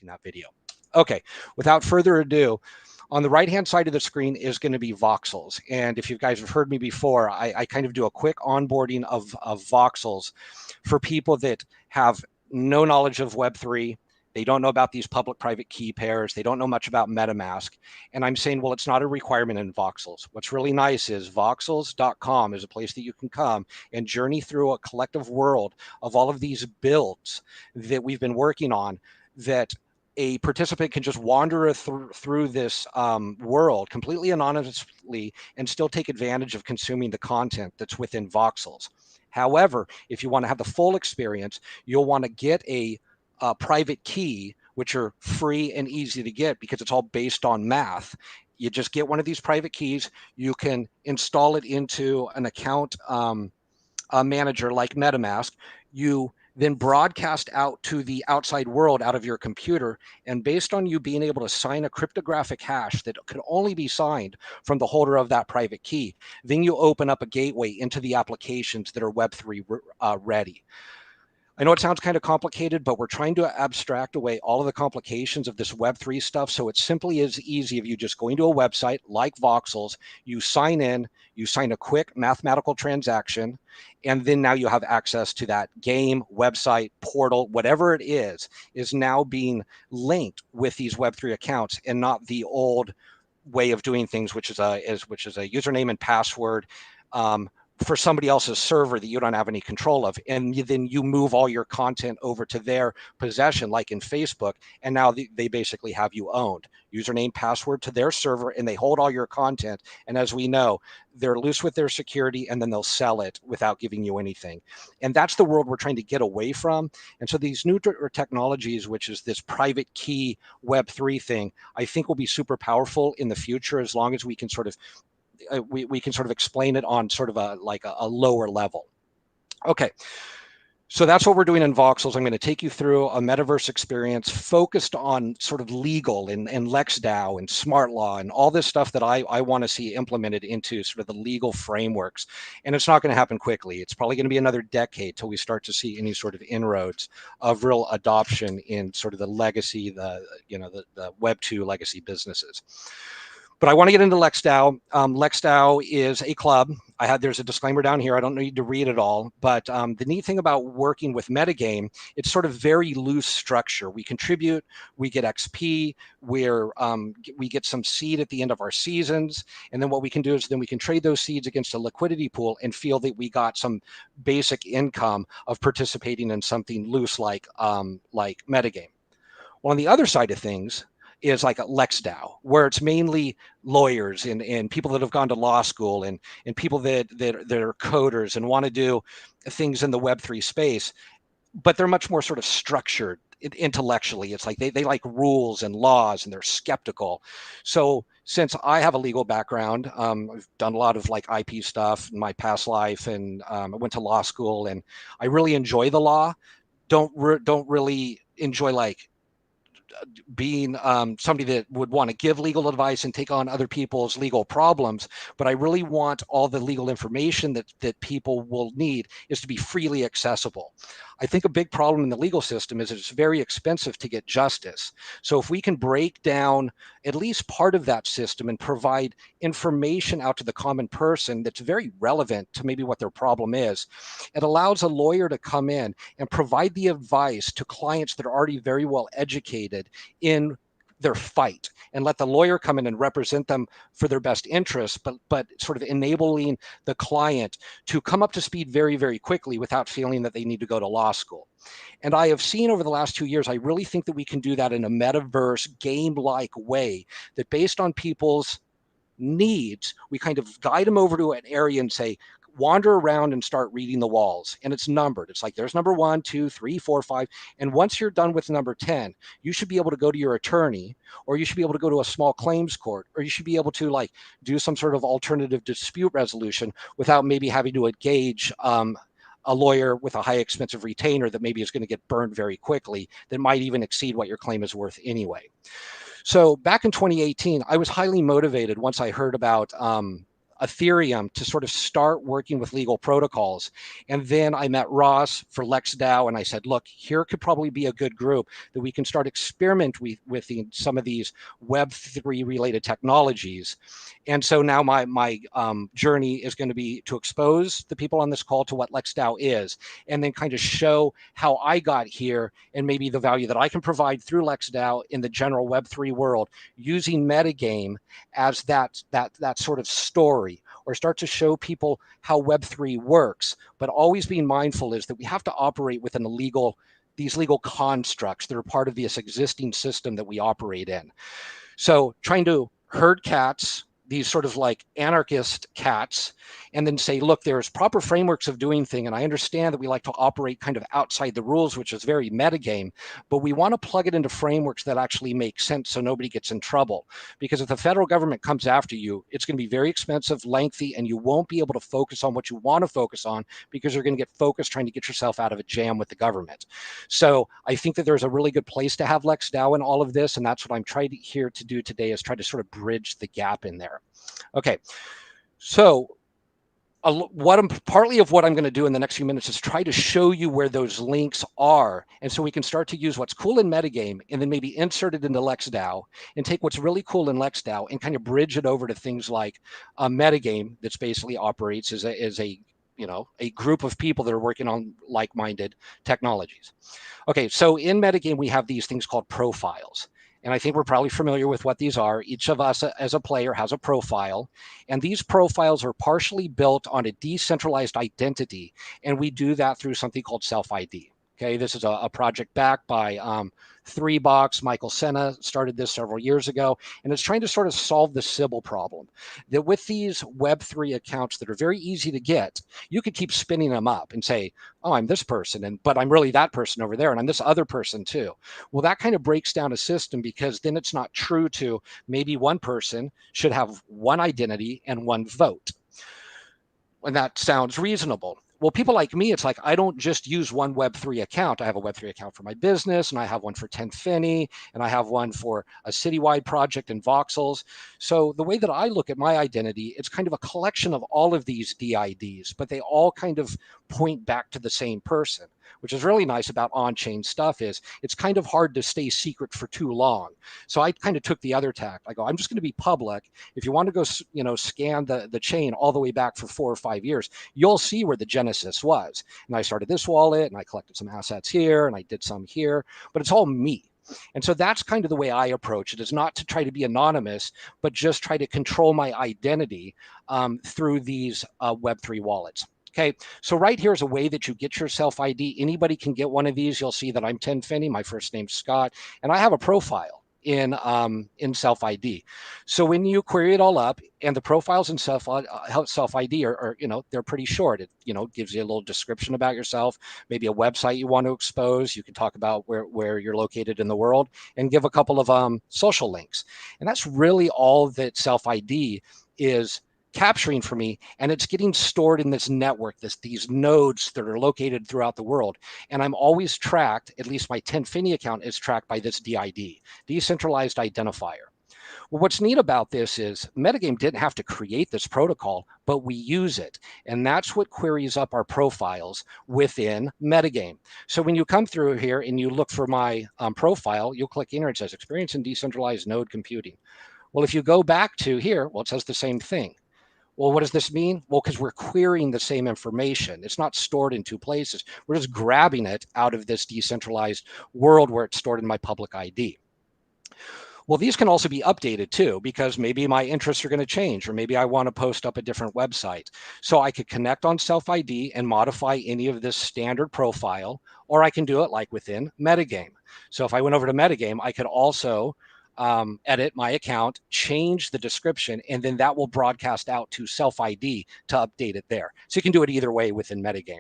watching that video. Okay, without further ado, on the right-hand side of the screen is going to be voxels. And if you guys have heard me before, I kind of do a quick onboarding of voxels for people that have no knowledge of Web3. They don't know about these public-private key pairs. They don't know much about MetaMask. And I'm saying, well, it's not a requirement in voxels. What's really nice is voxels.com is a place that you can come and journey through a collective world of all of these builds that we've been working on, that a participant can just wander through this world completely anonymously and still take advantage of consuming the content that's within voxels. However, if you want to have the full experience, you'll want to get a private key, which are free and easy to get because it's all based on math. You just get one of these private keys. You can install it into an account manager like MetaMask. You then broadcast out to the outside world out of your computer. And based on you being able to sign a cryptographic hash that could only be signed from the holder of that private key, then you open up a gateway into the applications that are Web3 ready. I know it sounds kind of complicated, but we're trying to abstract away all of the complications of this Web3 stuff. So it simply is easy of you just going to a website like Voxels, you sign in, you sign a quick mathematical transaction, and then now you have access to that game, website, portal, whatever it is now being linked with these Web3 accounts and not the old way of doing things, which is a username and password for somebody else's server that you don't have any control of. And then you move all your content over to their possession, like in Facebook. And now they basically have you owned. Username, password to their server, and they hold all your content. And as we know, they're loose with their security, and then they'll sell it without giving you anything. And that's the world we're trying to get away from. And so these new technologies, which is this private key Web3 thing, I think will be super powerful in the future, as long as we can sort of we can sort of explain it on sort of a lower level. Okay, so that's what we're doing in Voxels. I'm going to take you through a metaverse experience focused on sort of legal and Lex DAO and smart law and all this stuff that I want to see implemented into sort of the legal frameworks. And it's not going to happen quickly. It's probably going to be another decade till we start to see any sort of inroads of real adoption in sort of the legacy, the Web 2 legacy businesses. But I want to get into Lex DAO. Lex DAO is a club. There's a disclaimer down here. I don't need to read it all. But the neat thing about working with Metagame, it's sort of very loose structure. We contribute, we get XP, we get some seed at the end of our seasons. And then what we can do is then we can trade those seeds against a liquidity pool and feel that we got some basic income of participating in something loose like Metagame. Well, on the other side of things, is like a Lex DAO, where it's mainly lawyers and people that have gone to law school and people that are coders and want to do things in the Web3 space, but they're much more sort of structured intellectually. It's like they like rules and laws, and they're skeptical. So since I have a legal background, I've done a lot of like IP stuff in my past life, and I went to law school, and I really enjoy the law. Don't really enjoy like being somebody that would want to give legal advice and take on other people's legal problems, but I really want all the legal information that people will need is to be freely accessible. I think a big problem in the legal system is it's very expensive to get justice. So if we can break down at least part of that system and provide information out to the common person that's very relevant to maybe what their problem is, it allows a lawyer to come in and provide the advice to clients that are already very well educated in their fight, and let the lawyer come in and represent them for their best interests, but sort of enabling the client to come up to speed very, very quickly without feeling that they need to go to law school. And I have seen over the last 2 years, I really think that we can do that in a metaverse game-like way, that based on people's needs, we kind of guide them over to an area and say, wander around and start reading the walls. And it's numbered. It's like there's number 1, 2, 3, 4, 5. And once you're done with number 10, you should be able to go to your attorney, or you should be able to go to a small claims court, or you should be able to like do some sort of alternative dispute resolution without maybe having to engage a lawyer with a high expensive retainer that maybe is going to get burned very quickly, that might even exceed what your claim is worth anyway. So back in 2018, I was highly motivated once I heard about Ethereum to sort of start working with legal protocols. And then I met Ross for Lex DAO, and I said, look, here could probably be a good group that we can start experiment with some of these Web3 related technologies. And so now my journey is going to be to expose the people on this call to what Lex DAO is, and then kind of show how I got here and maybe the value that I can provide through Lex DAO in the general Web3 world, using Metagame as that sort of story, or start to show people how Web3 works. But always being mindful is that we have to operate within these legal constructs that are part of this existing system that we operate in. So trying to herd cats, these sort of like anarchist cats, and then say, look, there's proper frameworks of doing things. And I understand that we like to operate kind of outside the rules, which is very metagame, but we want to plug it into frameworks that actually make sense so nobody gets in trouble. Because if the federal government comes after you, it's going to be very expensive, lengthy, and you won't be able to focus on what you want to focus on because you're going to get focused trying to get yourself out of a jam with the government. So I think that there's a really good place to have Lex DAO in all of this. And that's what I'm trying here to do today, is try to sort of bridge the gap in there. Okay, so partly of what I'm going to do in the next few minutes is try to show you where those links are, and so we can start to use what's cool in Metagame and then maybe insert it into Lex DAO and take what's really cool in Lex DAO and kind of bridge it over to things like Metagame, that's basically operates as a group of people that are working on like-minded technologies. Okay, so in Metagame we have these things called profiles. And I think we're probably familiar with what these are. Each of us as a player has a profile, and these profiles are partially built on a decentralized identity, and we do that through something called self-ID. Okay, this is a project backed by 3Box. Michael Senna started this several years ago, and it's trying to sort of solve the Sybil problem. That with these Web3 accounts that are very easy to get, you could keep spinning them up and say, oh, I'm this person, but I'm really that person over there, and I'm this other person too. Well, that kind of breaks down a system, because then it's not true to maybe one person should have one identity and one vote. And that sounds reasonable. Well, people like me, it's like, I don't just use one Web3 account. I have a Web3 account for my business, and I have one for Tenfinney, and I have one for a citywide project in Voxels. So the way that I look at my identity, it's kind of a collection of all of these DIDs, but they all kind of point back to the same person. Which is really nice about on-chain stuff is it's kind of hard to stay secret for too long. So I kind of took the other tack. I go, I'm just going to be public. If you want to go, scan the chain all the way back for 4 or 5 years, you'll see where the genesis was. And I started this wallet, and I collected some assets here, and I did some here, but it's all me. And so that's kind of the way I approach it, is not to try to be anonymous, but just try to control my identity through these Web3 wallets. Okay, so right here is a way that you get your self-ID. Anybody can get one of these. You'll see that I'm Tenfinney. My first name's Scott, and I have a profile in self-ID. So when you query it all up, and the profiles in self-ID are they're pretty short. It gives you a little description about yourself, maybe a website you want to expose. You can talk about where you're located in the world, and give a couple of social links. And that's really all that self-ID is capturing for me, and it's getting stored in this network, these nodes that are located throughout the world. And I'm always tracked, at least my Tenfinney account is tracked by this DID, decentralized identifier. Well, what's neat about this is Metagame didn't have to create this protocol, but we use it. And that's what queries up our profiles within Metagame. So when you come through here and you look for my profile, you'll click in here, it says experience in decentralized node computing. Well, if you go back to here, well, it says the same thing. Well, what does this mean? Well, because we're querying the same information. It's not stored in two places. We're just grabbing it out of this decentralized world where it's stored in my public ID. Well, these can also be updated too, because maybe my interests are going to change, or maybe I want to post up a different website. So I could connect on self-ID and modify any of this standard profile, or I can do it like within Metagame. So if I went over to Metagame, I could also edit my account, change the description, and then that will broadcast out to self-ID to update it there. So you can do it either way within Metagame.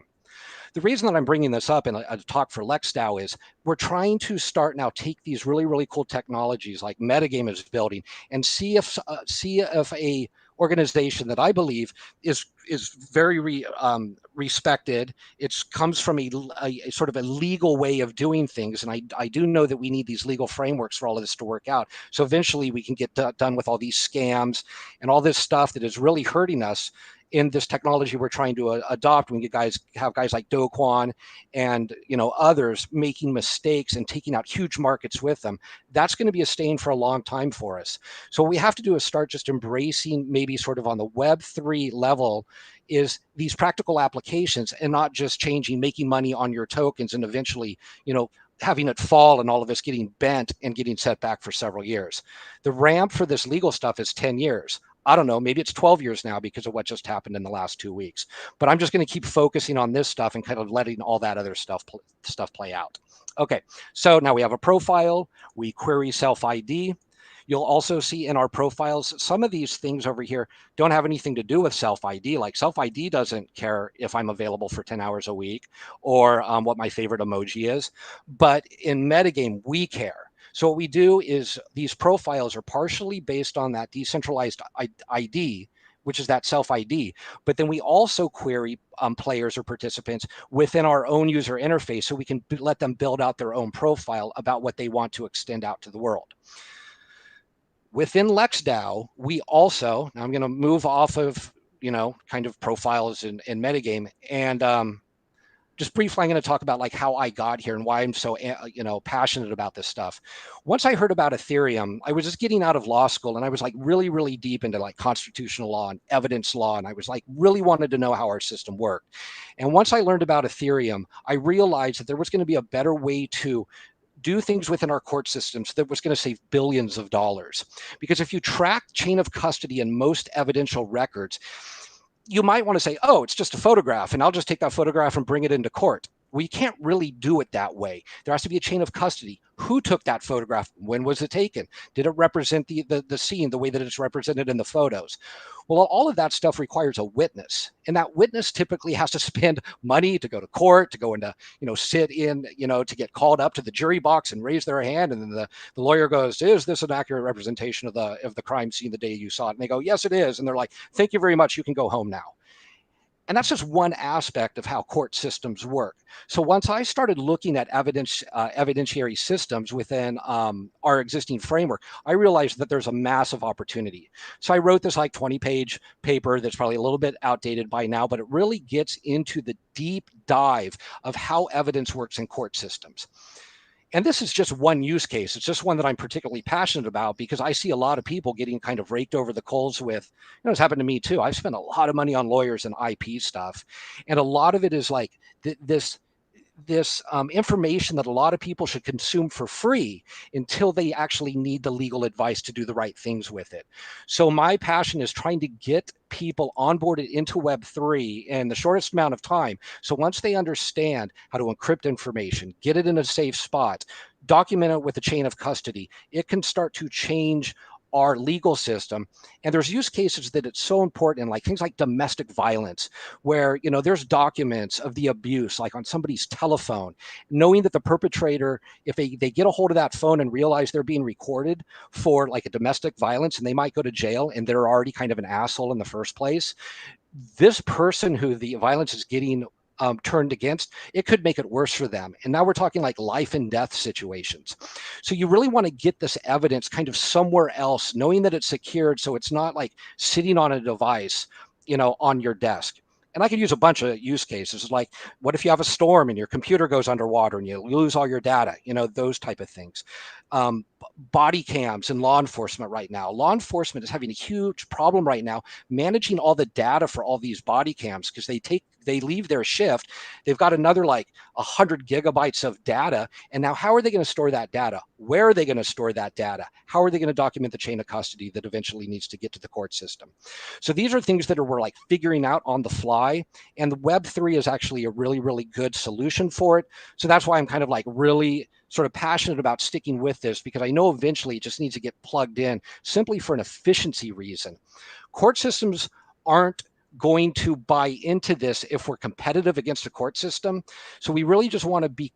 The reason that I'm bringing this up in a talk for Lex DAO is we're trying to start now take these really, really cool technologies like Metagame is building and see if organization that I believe is very respected. It comes from a sort of a legal way of doing things, and I do know that we need these legal frameworks for all of this to work out. So eventually we can get done with all these scams and all this stuff that is really hurting us in this technology we're trying to adopt. When you guys have guys like Do Kwon and others making mistakes and taking out huge markets with them, that's going to be a stain for a long time for us. So what we have to do is start just embracing, maybe sort of on the Web3 level, is these practical applications, and not just changing, making money on your tokens and eventually, having it fall and all of us getting bent and getting set back for several years. The ramp for this legal stuff is 10 years. I don't know, maybe it's 12 years now because of what just happened in the last 2 weeks. But I'm just going to keep focusing on this stuff and kind of letting all that other stuff play out. Okay, so now we have a profile. We query self-ID. You'll also see in our profiles, some of these things over here don't have anything to do with self-ID. Like self-ID doesn't care if I'm available for 10 hours a week or what my favorite emoji is. But in Metagame, we care. So what we do is these profiles are partially based on that decentralized ID, which is that self-ID. But then we also query players or participants within our own user interface so we can let them build out their own profile about what they want to extend out to the world. Within Lex DAO, we also, now I'm going to move off of, kind of profiles in Metagame, and just briefly, I'm going to talk about like how I got here and why I'm so, passionate about this stuff. Once I heard about Ethereum, I was just getting out of law school, and I was like really, really deep into like constitutional law and evidence law. And I was like really wanted to know how our system worked. And once I learned about Ethereum, I realized that there was going to be a better way to do things within our court systems that was going to save billions of dollars. Because if you track chain of custody in most evidential records, you might want to say, oh, it's just a photograph, and I'll just take that photograph and bring it into court. We can't really do it that way. There has to be a chain of custody. Who took that photograph? When was it taken? Did it represent the scene the way that it's represented in the photos? Well, all of that stuff requires a witness. And that witness typically has to spend money to go to court, to go into, sit in, to get called up to the jury box and raise their hand. And then the lawyer goes, is this an accurate representation of the crime scene the day you saw it? And they go, yes, it is. And they're like, thank you very much. You can go home now. And that's just one aspect of how court systems work. So once I started looking at evidentiary systems within our existing framework, I realized that there's a massive opportunity. So I wrote this like 20-page paper that's probably a little bit outdated by now, but it really gets into the deep dive of how evidence works in court systems. And this is just one use case. It's just one that I'm particularly passionate about because I see a lot of people getting kind of raked over the coals with, it's happened to me too. I've spent a lot of money on lawyers and IP stuff. And a lot of it is like this information that a lot of people should consume for free until they actually need the legal advice to do the right things with it. So my passion is trying to get people onboarded into Web3 in the shortest amount of time. So once they understand how to encrypt information, get it in a safe spot, document it with a chain of custody, it can start to change our legal system. And there's use cases that it's so important, like things like domestic violence, where there's documents of the abuse, like on somebody's telephone, knowing that the perpetrator, if they get a hold of that phone and realize they're being recorded for like a domestic violence, and they might go to jail and they're already kind of an asshole in the first place, this person who the violence is getting turned against, it could make it worse for them. And now we're talking like life and death situations. So you really want to get this evidence kind of somewhere else, knowing that it's secured, so it's not like sitting on a device, on your desk. And I could use a bunch of use cases, like what if you have a storm and your computer goes underwater and you lose all your data, those type of things. Body cams in law enforcement right now. Law enforcement is having a huge problem right now managing all the data for all these body cams because they leave their shift. They've got another like 100 gigabytes of data. And now how are they going to store that data? Where are they going to store that data? How are they going to document the chain of custody that eventually needs to get to the court system? So these are things that we're like figuring out on the fly. And the Web3 is actually a really, really good solution for it. So that's why I'm kind of like really sort of passionate about sticking with this, because I know eventually it just needs to get plugged in simply for an efficiency reason. Court systems aren't going to buy into this if we're competitive against a court system. So we really just want to be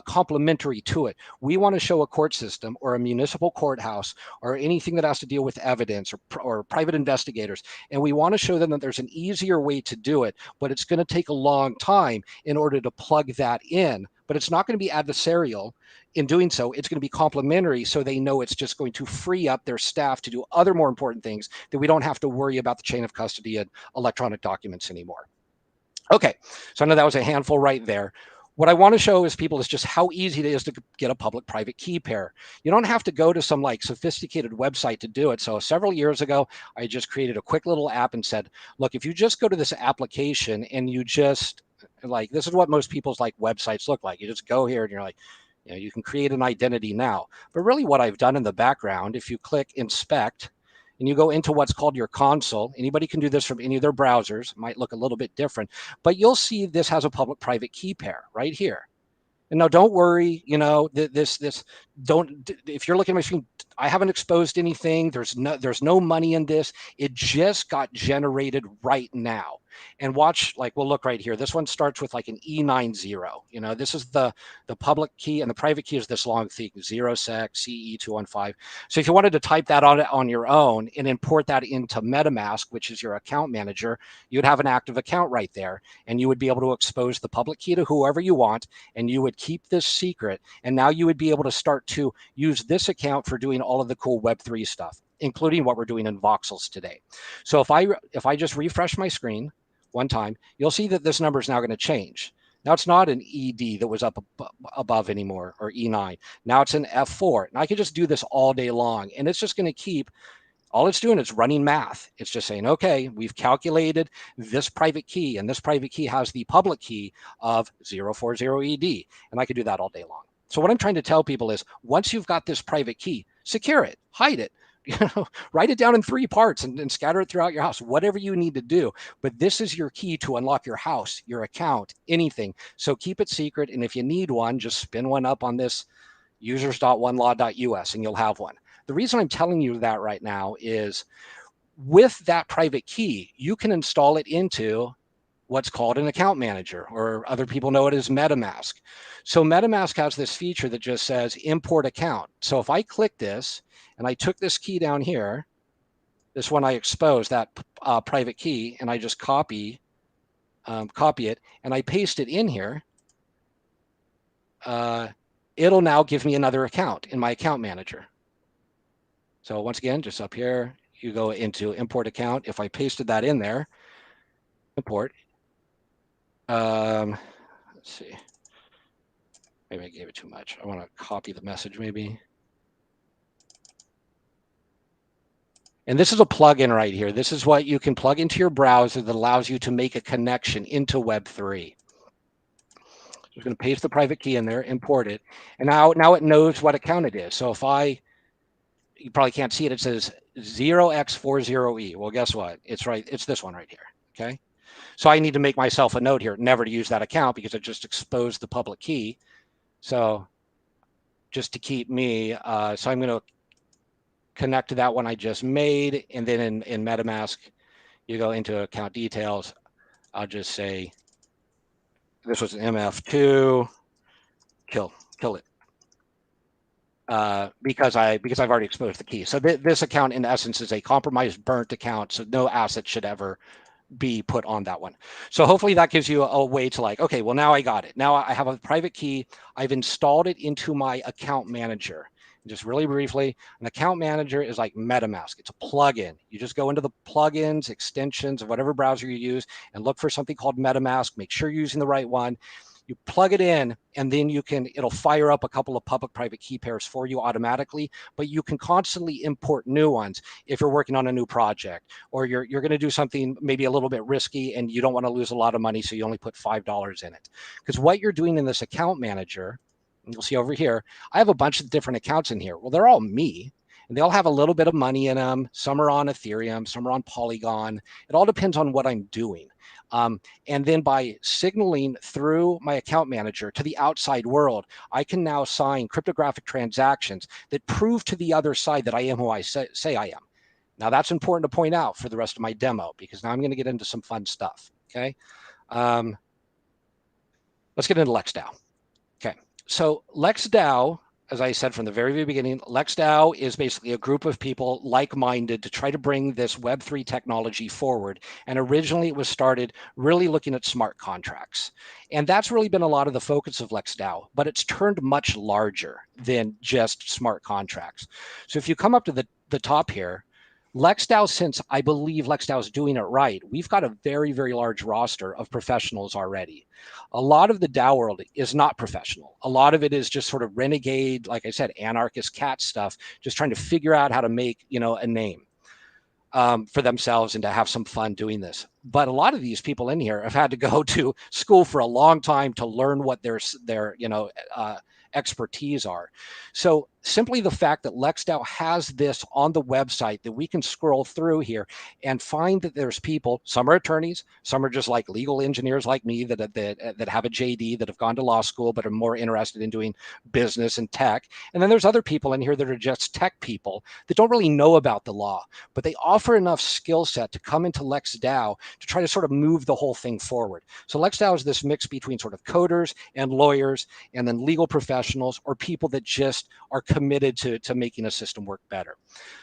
complementary to it. We want to show a court system or a municipal courthouse or anything that has to deal with evidence or private investigators. And we want to show them that there's an easier way to do it, but it's going to take a long time in order to plug that in. But it's not going to be adversarial. In doing so, it's going to be complementary, so they know it's just going to free up their staff to do other more important things, that we don't have to worry about the chain of custody and electronic documents anymore. Okay, so I know that was a handful right there. What I want to show is people is just how easy it is to get a public-private key pair. You don't have to go to some like sophisticated website to do it. So several years ago, I just created a quick little app and said, look, if you just go to this application and you just like, this is what most people's like websites look like. You just go here and you're like, you know, you can create an identity now. But really what I've done in the background, if you click inspect and you go into what's called your console, anybody can do this from any of their browsers, it might look a little bit different, but you'll see this has a public-private key pair right here. And now don't worry, you know, if you're looking at my screen, I haven't exposed anything. There's no money in this. It just got generated right now. And watch, like, we'll look right here. This one starts with like an E90. You know, this is the public key, and the private key is this long thing, 0sec CE215. So if you wanted to type that on your own and import that into MetaMask, which is your account manager, you'd have an active account right there, and you would be able to expose the public key to whoever you want, and you would keep this secret. And now you would be able to start to use this account for doing all of the cool Web3 stuff, including what we're doing in voxels today. So if I just refresh my screen one time, you'll see that this number is now going to change. Now it's not an ED that was up above anymore, or E9. Now it's an F4. And I can just do this all day long. And it's just going to keep, all it's doing is running math. It's just saying, okay, we've calculated this private key, and this private key has the public key of 040ED. And I can do that all day long. So what I'm trying to tell people is, once you've got this private key, secure it, hide it. You know, write it down in 3 parts and scatter it throughout your house, whatever you need to do. But this is your key to unlock your house, your account, anything. So keep it secret. And if you need one, just spin one up on this users.onelaw.us and you'll have one. The reason I'm telling you that right now is, with that private key, you can install it into what's called an account manager, or other people know it as MetaMask. So MetaMask has this feature that just says import account. So if I click this and I took this key down here, this one I exposed, that private key, and I just copy it and I paste it in here, it'll now give me another account in my account manager. So once again, just up here, you go into import account. If I pasted that in there, import, let's see, maybe I gave it too much. I want to copy the message maybe. And this is a plugin right here. This is what you can plug into your browser that allows you to make a connection into Web3. So I'm going to paste the private key in there, import it, and now it knows what account it is. So if you probably can't see it, it says 0x40E. Well, guess what? It's right. It's this one right here. Okay. So I need to make myself a note here, never to use that account, because I just exposed the public key. So just to keep me, so I'm going to connect to that one I just made. And then in MetaMask, you go into account details. I'll just say, this was an MF2, kill it. Because I've already exposed the key. So this account in essence is a compromised, burnt account. So no asset should ever be put on that one. So hopefully that gives you a way to like, okay, well, now I got it. Now I have a private key. I've installed it into my account manager. Just really briefly, an account manager is like MetaMask. It's a plugin. You just go into the plugins, extensions of whatever browser you use and look for something called MetaMask. Make sure you're using the right one. You plug it in, and then it'll fire up a couple of public-private key pairs for you automatically, but you can constantly import new ones if you're working on a new project, or you're going to do something maybe a little bit risky and you don't want to lose a lot of money, so you only put $5 in it. Because what you're doing in this account manager, and you'll see over here, I have a bunch of different accounts in here. Well, they're all me, and they all have a little bit of money in them. Some are on Ethereum, some are on Polygon. It all depends on what I'm doing. And then by signaling through my account manager to the outside world, I can now sign cryptographic transactions that prove to the other side that I am who I say I am. Now that's important to point out for the rest of my demo, because now I'm going to get into some fun stuff. Okay. Let's get into Lex DAO. Okay. So Lex DAO, as I said from the very beginning, Lex DAO is basically a group of people like-minded to try to bring this Web3 technology forward. And originally it was started really looking at smart contracts. And that's really been a lot of the focus of Lex DAO, but it's turned much larger than just smart contracts. So if you come up to the top here, Lex DAO, since I believe Lex DAO is doing it right, we've got a very, very large roster of professionals already. A lot of the DAO world is not professional. A lot of it is just sort of renegade, like I said, anarchist cat stuff, just trying to figure out how to make, a name for themselves and to have some fun doing this. But a lot of these people in here have had to go to school for a long time to learn what their expertise are. So simply the fact that Lex DAO has this on the website that we can scroll through here and find that there's people, some are attorneys, some are just like legal engineers like me that have a JD, that have gone to law school, but are more interested in doing business and tech. And then there's other people in here that are just tech people that don't really know about the law, but they offer enough skill set to come into Lex DAO to try to sort of move the whole thing forward. So Lex DAO is this mix between sort of coders and lawyers and then legal professionals or people that just are committed to making a system work better.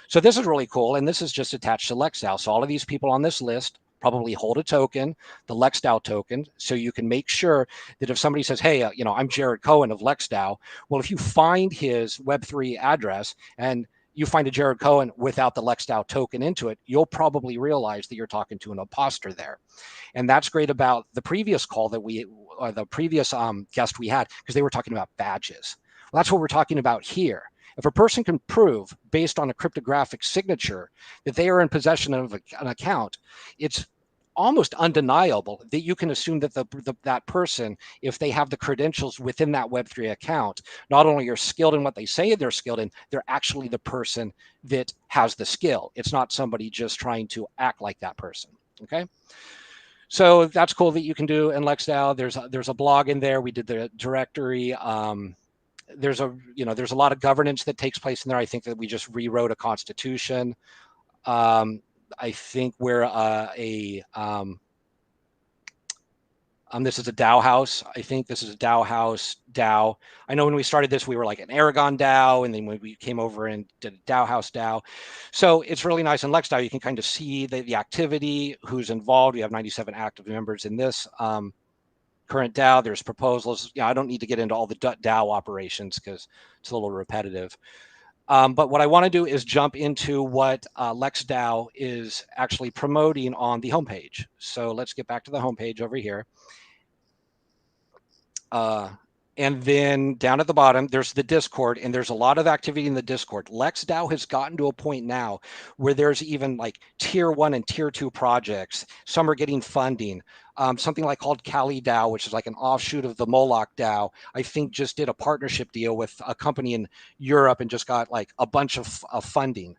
So this is really cool. And this is just attached to Lex DAO. So all of these people on this list probably hold a token, the Lex DAO token. So you can make sure that if somebody says, hey, I'm Jared Cohen of Lex DAO. Well, if you find his Web3 address and you find a Jared Cohen without the Lex DAO token into it, you'll probably realize that you're talking to an imposter there. And that's great about the previous call that the previous guest we had, because they were talking about badges. Well, that's what we're talking about here. If a person can prove based on a cryptographic signature that they are in possession of an account, it's almost undeniable that you can assume that that person, if they have the credentials within that Web3 account, not only are skilled in what they say they're skilled in, they're actually the person that has the skill. It's not somebody just trying to act like that person. Okay. So that's cool that you can do in Lex DAO. There's a blog in there. We did the directory. There's a lot of governance that takes place in there. I think that we just rewrote a constitution. I think we're this is a DAO house. I think this is a DAO house DAO. I know when we started this, we were like an Aragon DAO, and then when we came over and did a DAO house DAO. So it's really nice in Lex DAO. You can kind of see the activity, who's involved. We have 97 active members in this current DAO. There's proposals. I don't need to get into all the DAO operations because it's a little repetitive. But what I want to do is jump into what Lex DAO is actually promoting on the homepage. So let's get back to the homepage over here. And then down at the bottom, there's the Discord, and there's a lot of activity in the Discord. Lex DAO has gotten to a point now where there's even like tier 1 and tier 2 projects. Some are getting funding. Something like called Kali DAO, which is like an offshoot of the Moloch DAO, I think just did a partnership deal with a company in Europe and just got like a bunch of funding.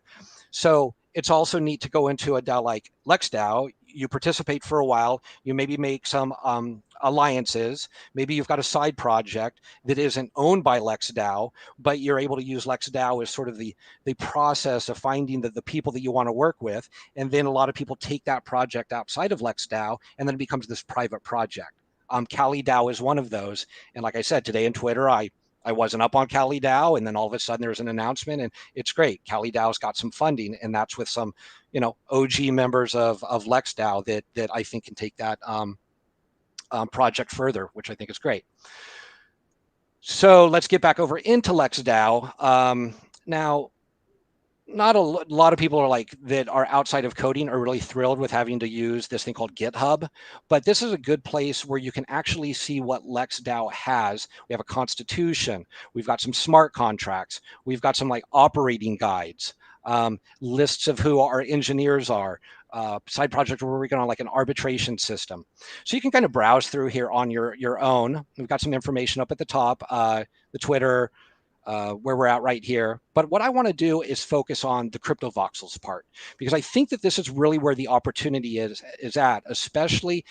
So it's also neat to go into a DAO like Lex DAO. You participate for a while, you maybe make some alliances, maybe you've got a side project that isn't owned by Lex DAO, but you're able to use Lex DAO as sort of the process of finding the people that you want to work with. And then a lot of people take that project outside of Lex DAO, and then it becomes this private project. Kali DAO is one of those. And like I said, today in Twitter, I wasn't up on Kali DAO, and then all of a sudden there's an announcement, and it's great. Kali DAO's got some funding, and that's with some, OG members of Lex DAO that I think can take that project further, which I think is great. So let's get back over into Lex DAO. Now, not a lot of people that are outside of coding are really thrilled with having to use this thing called GitHub, but this is a good place where you can actually see what Lex DAO has. We have a constitution, we've got some smart contracts, we've got some operating guides, lists of who our engineers are, side project where we're working on like an arbitration system. So you can kind of browse through here on your own. We've got some information up at the top, the Twitter, where we're at right here. But what I want to do is focus on the crypto voxels part, because I think that this is really where the opportunity is at, especially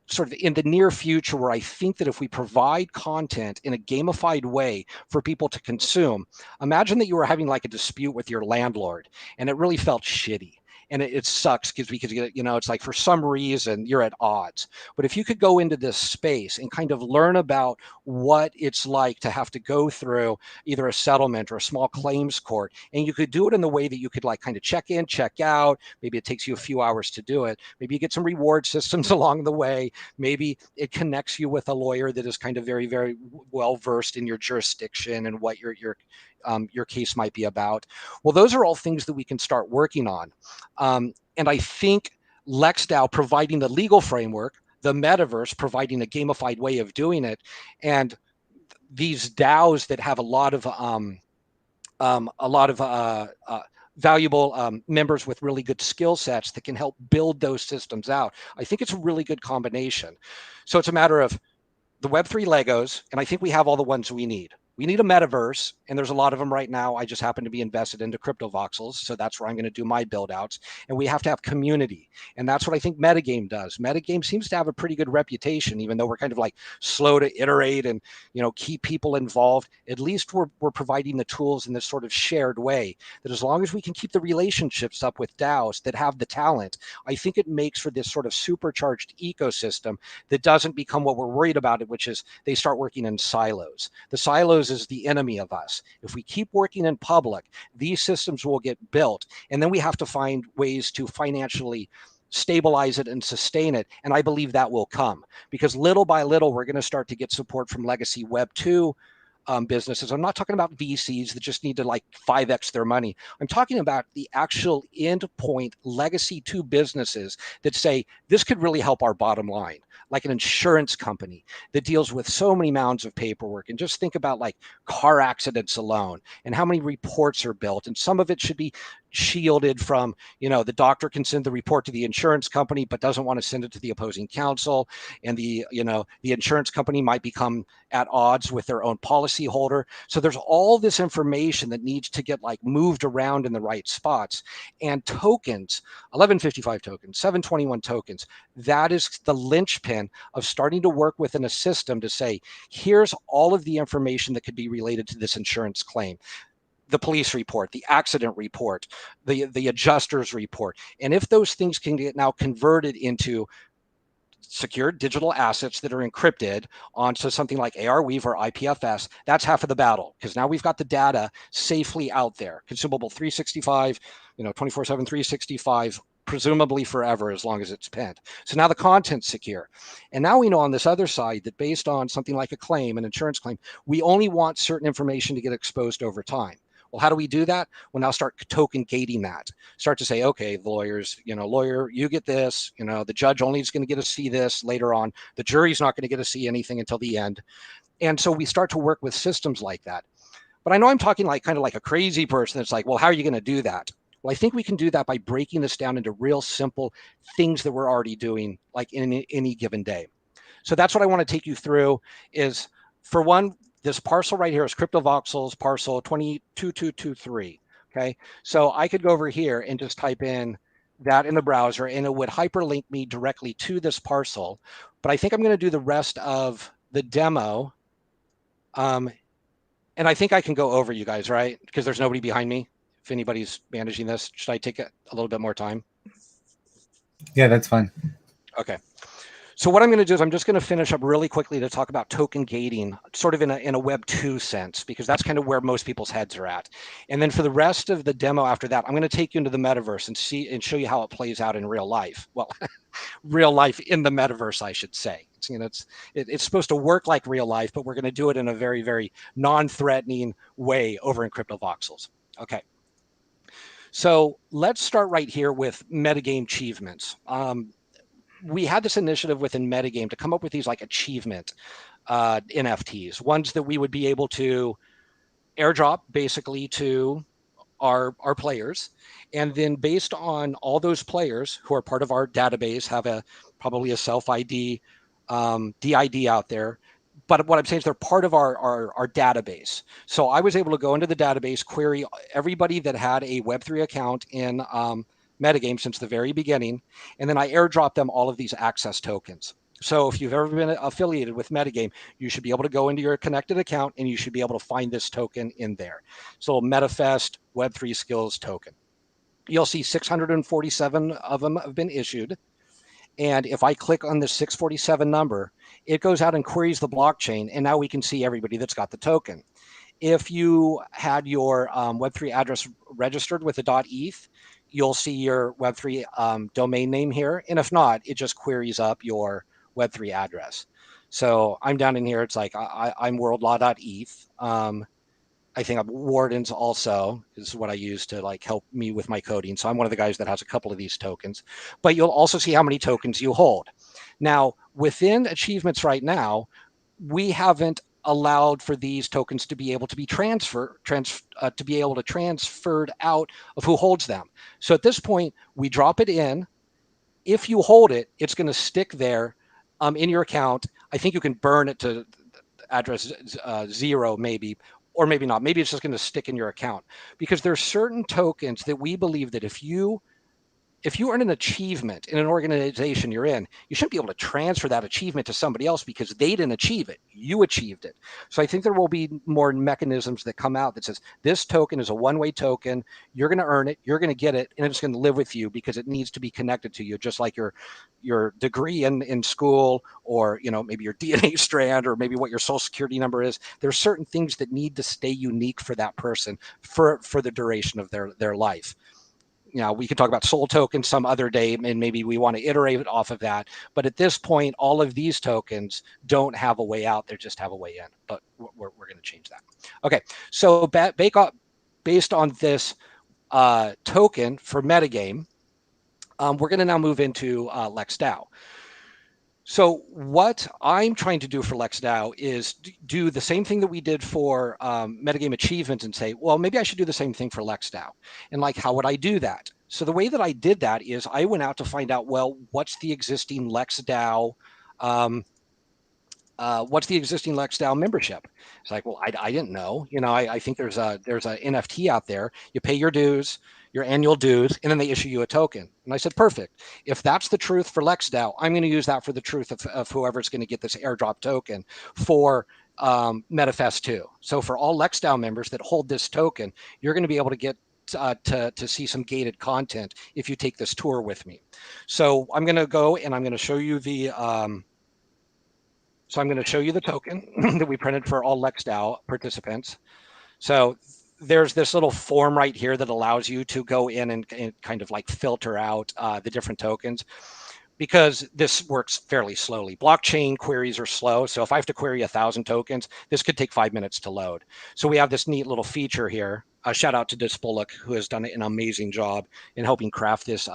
sort of in the near future where I think that if we provide content in a gamified way for people to consume, imagine that you were having like a dispute with your landlord and it really felt shitty. And it sucks because it's like for some reason you're at odds. But if you could go into this space and kind of learn about what it's like to have to go through either a settlement or a small claims court, and you could do it in the way that you could like kind of check in, check out. Maybe it takes you a few hours to do it. Maybe you get some reward systems along the way. Maybe it connects you with a lawyer that is kind of very, very well versed in your jurisdiction and what your case might be about. Well, those are all things that we can start working on. And I think Lex DAO providing the legal framework, the metaverse providing a gamified way of doing it, and these DAOs that have a lot of valuable members with really good skill sets that can help build those systems out. I think it's a really good combination. So it's a matter of the Web3 Legos, and I think we have all the ones we need. We need a metaverse, and there's a lot of them right now. I just happen to be invested into crypto voxels, so that's where I'm going to do my build outs. And we have to have community, and that's what I think Metagame does. Metagame seems to have a pretty good reputation, even though we're kind of like slow to iterate and keep people involved. At least we're providing the tools in this sort of shared way that as long as we can keep the relationships up with DAOs that have the talent, I think it makes for this sort of supercharged ecosystem that doesn't become what we're worried about, which is they start working in silos. The silos is the enemy of us. If we keep working in public, these systems will get built, and then we have to find ways to financially stabilize it and sustain it. And I believe that will come because little by little, we're going to start to get support from legacy Web 2 businesses. I'm not talking about VCs that just need to like 5x their money. I'm talking about the actual endpoint legacy 2 businesses that say this could really help our bottom line, like an insurance company that deals with so many mounds of paperwork. And just think about like car accidents alone and how many reports are built. And some of it should be shielded from, the doctor can send the report to the insurance company, but doesn't want to send it to the opposing counsel. And the insurance company might become at odds with their own policy holder. So there's all this information that needs to get like moved around in the right spots. And tokens, 1155 tokens, 721 tokens, that is the linchpin of starting to work within a system to say, here's all of the information that could be related to this insurance claim. The police report, the accident report, the adjuster's report. And if those things can get now converted into secure digital assets that are encrypted onto something like ARWeave or IPFS, that's half of the battle because now we've got the data safely out there, consumable 365, 24/7, 365, presumably forever as long as it's penned. So now the content's secure. And now we know on this other side that based on something like a claim, an insurance claim, we only want certain information to get exposed over time. Well, how do we do that? We'll now start token gating that. Start to say, okay, the lawyers, lawyer, you get this, the judge only is going to get to see this later on. The jury's not going to get to see anything until the end. And so we start to work with systems like that. But I know I'm talking like kind of like a crazy person that's like, well, how are you going to do that? Well, I think we can do that by breaking this down into real simple things that we're already doing like in any given day. So that's what I want to take you through is, for one, this parcel right here is CryptoVoxels parcel 22223. Okay. So I could go over here and just type in that in the browser and it would hyperlink me directly to this parcel. But I think I'm going to do the rest of the demo. And I think I can go over, you guys, right? Because there's nobody behind me. If anybody's managing this, should I take a little bit more time? Yeah, that's fine. Okay. So what I'm going to do is I'm just going to finish up really quickly to talk about token gating, sort of in a Web 2 sense, because that's kind of where most people's heads are at. And then for the rest of the demo after that, I'm going to take you into the metaverse and show you how it plays out in real life. Well, real life in the metaverse, I should say. It's supposed to work like real life, but we're going to do it in a very, very non-threatening way over in CryptoVoxels. Okay. So let's start right here with Metagame Achievements. We had this initiative within Metagame to come up with these like achievement NFTs, ones that we would be able to airdrop basically to our players. And then based on all those players who are part of our database have probably a self-ID, DID out there. But what I'm saying is they're part of our database. So I was able to go into the database, query everybody that had a Web3 account in Metagame since the very beginning. And then I airdrop them all of these access tokens. So if you've ever been affiliated with Metagame, you should be able to go into your connected account and you should be able to find this token in there. So MetaFest Web3 Skills token. You'll see 647 of them have been issued. And if I click on the 647 number, it goes out and queries the blockchain. And now we can see everybody that's got the token. If you had your Web3 address registered with the .eth, you'll see your Web3 domain name here. And if not, it just queries up your Web3 address. So I'm down in here. It's like I'm worldlaw.eth. I think I'm Wardens also is what I use to like help me with my coding. So I'm one of the guys that has a couple of these tokens. But you'll also see how many tokens you hold. Now, within achievements right now, we haven't allowed for these tokens to be able to be transferred out of who holds them. So at this point, we drop it in. If you hold it, it's going to stick there in your account. I think you can burn it to address 0 maybe, or maybe not. Maybe it's just going to stick in your account, because there's certain tokens that we believe that if you earn an achievement in an organization you're in, you shouldn't be able to transfer that achievement to somebody else because they didn't achieve it. You achieved it. So I think there will be more mechanisms that come out that says this token is a one-way token. You're going to earn it. You're going to get it. And it's going to live with you because it needs to be connected to you, just like your degree in school, or maybe your DNA strand, or maybe what your social security number is. There's certain things that need to stay unique for that person for the duration of their life. We could talk about soul tokens some other day, and maybe we want to iterate off of that. But at this point, all of these tokens don't have a way out. They just have a way in. But we're going to change that. Okay, so based on this token for Metagame, we're going to now move into Lex DAO. So what I'm trying to do for Lex DAO is do the same thing that we did for Metagame Achievements and say, well, maybe I should do the same thing for Lex DAO. And like, how would I do that? So the way that I did that is I went out to find out, well, what's the existing Lex DAO? What's the existing Lex DAO membership? It's like, well, I didn't know. I think there's a NFT out there. You pay your dues, your annual dues, and then they issue you a token. And I said, perfect. If that's the truth for Lex DAO, I'm going to use that for the truth of whoever's going to get this airdrop token for MetaFest 2. So for all Lex DAO members that hold this token, you're going to be able to get to see some gated content if you take this tour with me. So I'm going to go and I'm going to show you the token that we printed for all Lex DAO participants. So there's this little form right here that allows you to go in and kind of like filter out the different tokens, because this works fairly slowly. Blockchain queries are slow. So if I have to query 1,000 tokens, this could take 5 minutes to load. So we have this neat little feature here. Shout out to Dispoluk, who has done an amazing job in helping craft this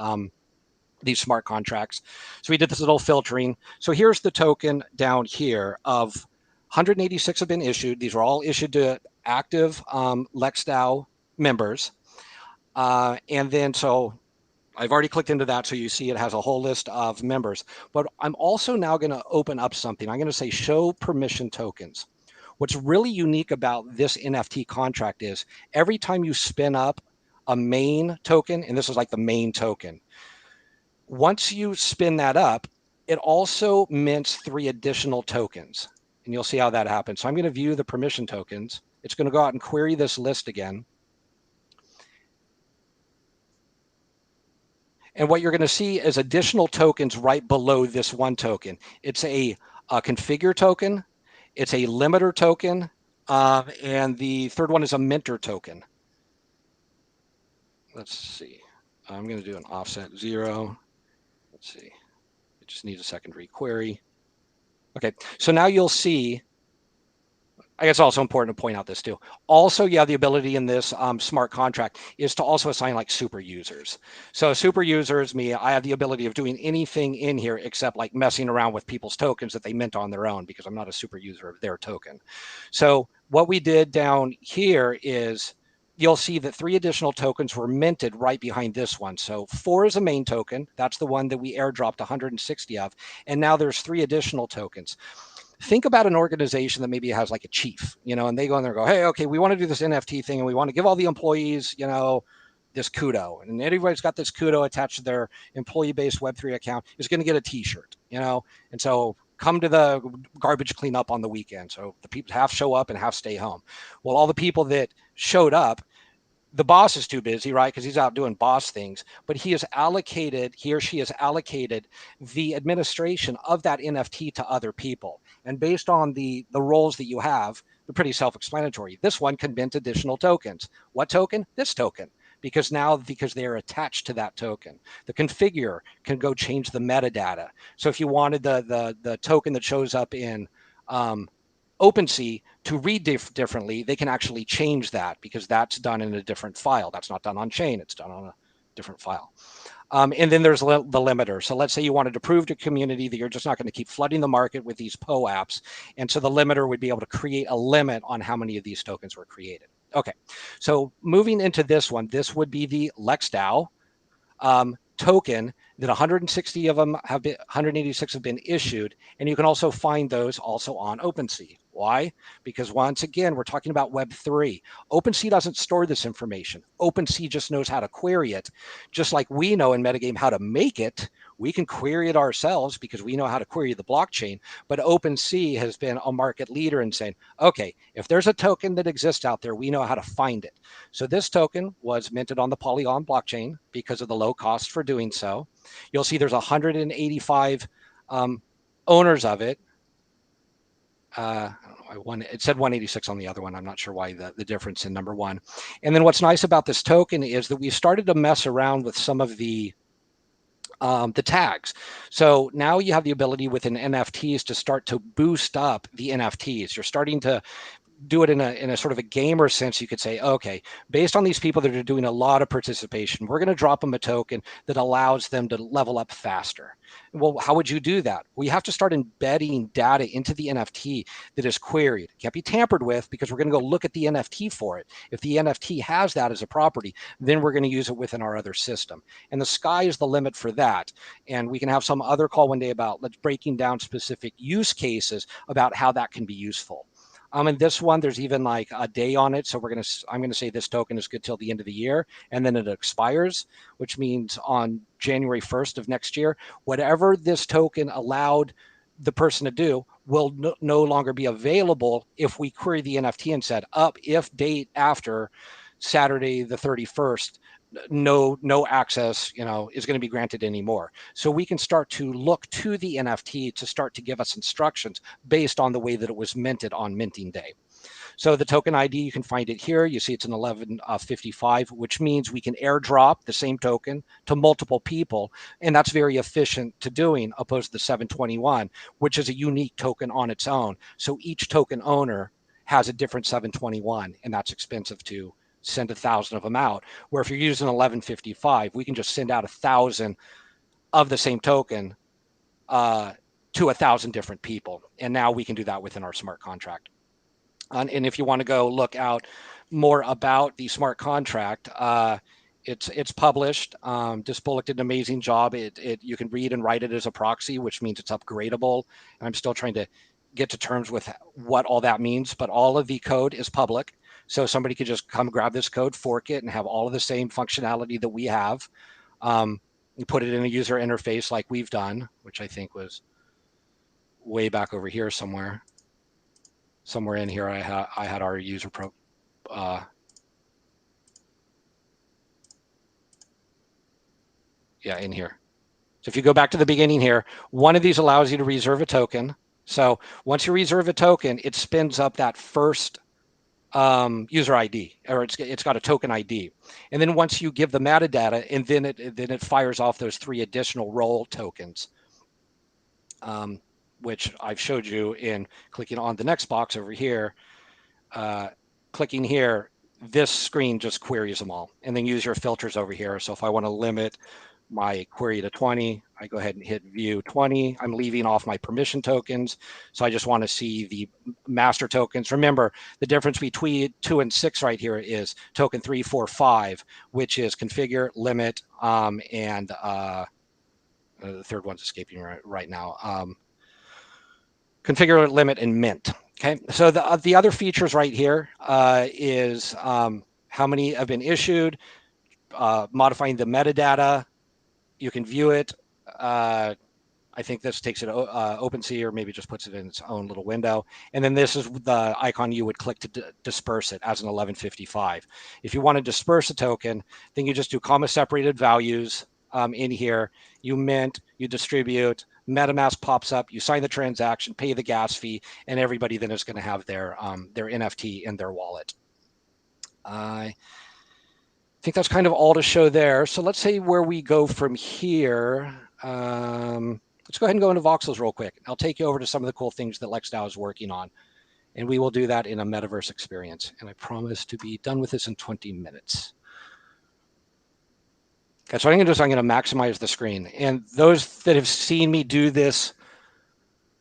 these smart contracts. So we did this little filtering. So here's the token down here of 186 have been issued. These are all issued to active Lex DAO members. And then so I've already clicked into that. So you see it has a whole list of members. But I'm also now going to open up something. I'm going to say show permission tokens. What's really unique about this NFT contract is every time you spin up a main token, and this is like the main token, once you spin that up, it also mints 3 additional tokens. And you'll see how that happens. So I'm going to view the permission tokens. It's going to go out and query this list again. And what you're going to see is additional tokens right below this one token. It's a configure token. It's a limiter token. And the third one is a minter token. Let's see. I'm going to do an offset 0. Let's see. It just needs a secondary query. Okay, so now you'll see, I guess it's also important to point out this too. Also, you have the ability in this smart contract is to also assign like super users. So super user is me. I have the ability of doing anything in here except like messing around with people's tokens that they mint on their own, because I'm not a super user of their token. So what we did down here is you'll see that 3 additional tokens were minted right behind this one. So 4 is a main token. That's the one that we airdropped 160 of. And now there's 3 additional tokens. Think about an organization that maybe has like a chief, and they go in there and go, hey, okay, we want to do this NFT thing and we want to give all the employees, this kudo, and everybody's got this kudo attached to their employee-based Web3 account is going to get a T-shirt, and so come to the garbage cleanup on the weekend. So the people half show up and half stay home. Well, all the people that showed up, the boss is too busy, right? Because he's out doing boss things, but he or she has allocated the administration of that NFT to other people. And based on the roles that you have, they're pretty self-explanatory. This one can mint additional tokens. What token? This token. Because they're attached to that token. The configurer can go change the metadata. So if you wanted the token that shows up in OpenSea to read differently, they can actually change that because that's done in a different file. That's not done on chain. It's done on a different file. And then there's the limiter. So let's say you wanted to prove to community that you're just not going to keep flooding the market with these PO apps. And so the limiter would be able to create a limit on how many of these tokens were created. Okay, so moving into this one, this would be the Lex DAO token that 160 of them have been, 186 have been issued, and you can also find those also on OpenSea. Why? Because once again, we're talking about Web3. OpenSea doesn't store this information. OpenSea just knows how to query it. Just like we know in Metagame how to make it, we can query it ourselves because we know how to query the blockchain. But OpenSea has been a market leader in saying, okay, if there's a token that exists out there, we know how to find it. So this token was minted on the Polygon blockchain because of the low cost for doing so. You'll see there's 185 owners of it. I don't know, it said 186 on the other one. I'm not sure why the difference in number one. And then what's nice about this token is that we started to mess around with some of the tags. So now you have the ability within NFTs to start to boost up the NFTs. You're starting to do it in a sort of a gamer sense. You could say, okay, based on these people that are doing a lot of participation, we're going to drop them a token that allows them to level up faster. Well, how would you do that? We have to start embedding data into the NFT that is queried. It can't be tampered with because we're going to go look at the NFT for it. If the NFT has that as a property, then we're going to use it within our other system. And the sky is the limit for that. And we can have some other call one day about breaking down specific use cases about how that can be useful. And this one, there's even like a day on it. So I'm going to say this token is good till the end of the year, and then it expires, which means on January 1st of next year, whatever this token allowed the person to do will no longer be available if we query the NFT and said if date after Saturday the 31st, no access, is going to be granted anymore. So we can start to look to the NFT to start to give us instructions based on the way that it was minted on minting day. So the token ID, you can find it here. You see it's an 1155, which means we can airdrop the same token to multiple people. And that's very efficient to doing, opposed to the 721, which is a unique token on its own. So each token owner has a different 721, and that's expensive to send 1,000 of them out. Where if you're using 1155, we can just send out 1,000 of the same token to 1,000 different people. And now we can do that within our smart contract. And if you want to go look out more about the smart contract, it's published. Disbullock did an amazing job. You can read and write it as a proxy, which means it's upgradable. And I'm still trying to get to terms with what all that means, but all of the code is public. So somebody could just come grab this code, fork it, and have all of the same functionality that we have. You put it in a user interface like we've done, which I think was way back over here somewhere. Somewhere in here, I had our user pro. Yeah, in here. So if you go back to the beginning here, one of these allows you to reserve a token. So once you reserve a token, it spins up that first user ID, or it's got a token ID. And then once you give the metadata, and then it fires off those 3 additional role tokens, which I've showed you in clicking on the next box over here. Clicking here, this screen just queries them all, and then use your filters over here. So if I want to limit my query to 20, I go ahead and hit view 20. I'm leaving off my permission tokens. So I just want to see the master tokens. Remember, the difference between 2 and 6 right here is token 3, 4, 5, which is configure, limit, and the third one's escaping right now. Configure, limit, and mint. Okay, so the other features right here is how many have been issued, modifying the metadata. You can view it. I think this takes it OpenSea, or maybe just puts it in its own little window. And then this is the icon you would click to disperse it as an 1155. If you want to disperse a token, then you just do comma separated values in here. You mint, you distribute, MetaMask pops up, you sign the transaction, pay the gas fee, and everybody then is going to have their NFT in their wallet. I think that's kind of all to show there. So let's say where we go from here. Let's go ahead and go into voxels real quick. I'll take you over to some of the cool things that Lex DAO is working on. And we will do that in a metaverse experience. And I promise to be done with this in 20 minutes. Okay, so what I'm going to do is I'm going to maximize the screen. And those that have seen me do this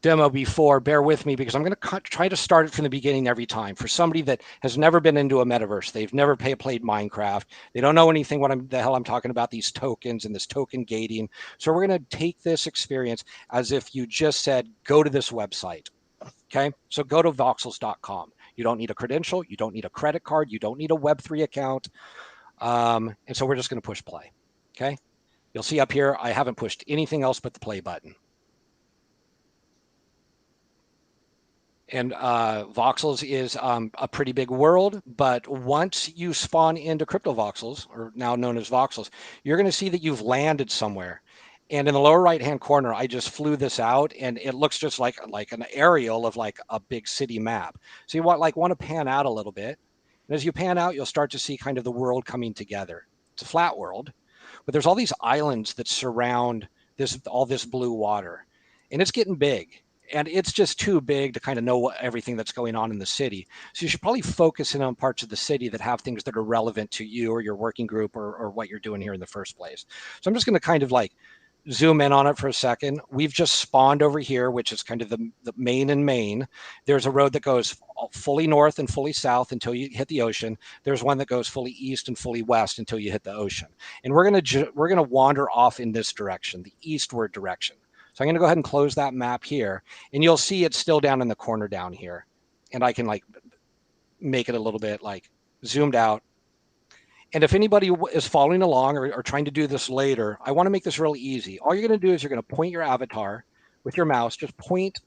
demo before, bear with me, because I'm going to try to start it from the beginning every time. For somebody that has never been into a metaverse, they've never played Minecraft, they don't know anything the hell I'm talking about, these tokens and this token gating. So we're going to take this experience as if you just said, go to this website. Okay, so go to voxels.com. You don't need a credential, you don't need a credit card, you don't need a Web3 account. And so we're just going to push play. Okay, you'll see up here, I haven't pushed anything else but the play button. And voxels is a pretty big world, but once you spawn into crypto voxels, or now known as voxels, you're going to see that you've landed somewhere. And in the lower right-hand corner, I just flew this out, and it looks just like an aerial of like a big city map. So you want to pan out a little bit. And as you pan out, you'll start to see kind of the world coming together. It's a flat world, but there's all these islands that surround all this blue water, and it's getting big. And it's just too big to kind of know everything that's going on in the city. So you should probably focus in on parts of the city that have things that are relevant to you or your working group or what you're doing here in the first place. So I'm just going to kind of like zoom in on it for a second. We've just spawned over here, which is kind of the main and main. There's a road that goes fully north and fully south until you hit the ocean. There's one that goes fully east and fully west until you hit the ocean. And we're gonna wander off in this direction, the eastward direction. So I'm going to go ahead and close that map here, and you'll see it's still down in the corner down here. And I can like make it a little bit like zoomed out. And if anybody is following along or trying to do this later, I want to make this really easy. All you're going to do is you're going to point your avatar with your mouse, just point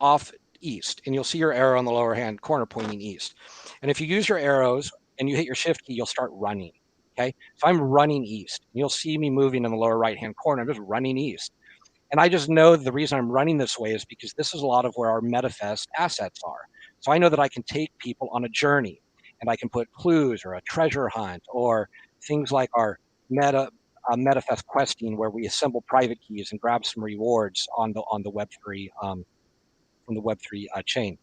off east, and you'll see your arrow in the lower hand corner pointing east. And if you use your arrows and you hit your shift key, you'll start running. Okay, so I'm running east. You'll see me moving in the lower right hand corner. I'm just running east. And I just know the reason I'm running this way is because this is a lot of where our MetaFest assets are. So I know that I can take people on a journey, and I can put clues or a treasure hunt or things like our MetaFest questing, where we assemble private keys and grab some rewards on the Web3 from the Web3 chain.